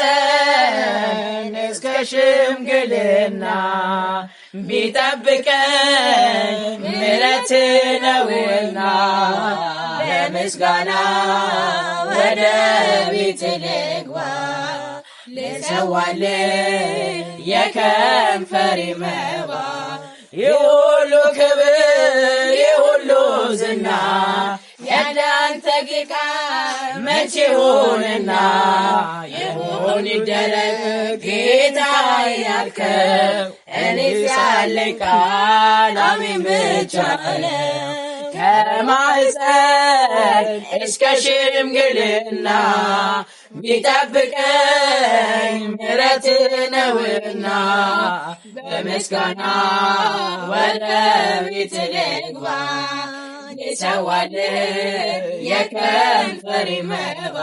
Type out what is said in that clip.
ከማህፀን እስከ ሽምግልና ቢጠብቀኝ ምሕረት ነውና ለምስጋና ወደ ቤት ልግባ ልሰዋልህ የከንፈሬ መባ የሁሉ ክብር የሁሉ ዝና ያንተ ጌታ መቼ ሆነና ይሁን ይደረግ ጌታ ያልከው እኔስ ያለኝ ቃል አሜን ብቻ ነው። ከማህፀን እስከ ሽምግልና ቢጠብቀኝ ምሕረት ነውና በምስጋና ወደ ቤት ልግባ ልሰዋልህ የከንፈሬ መባ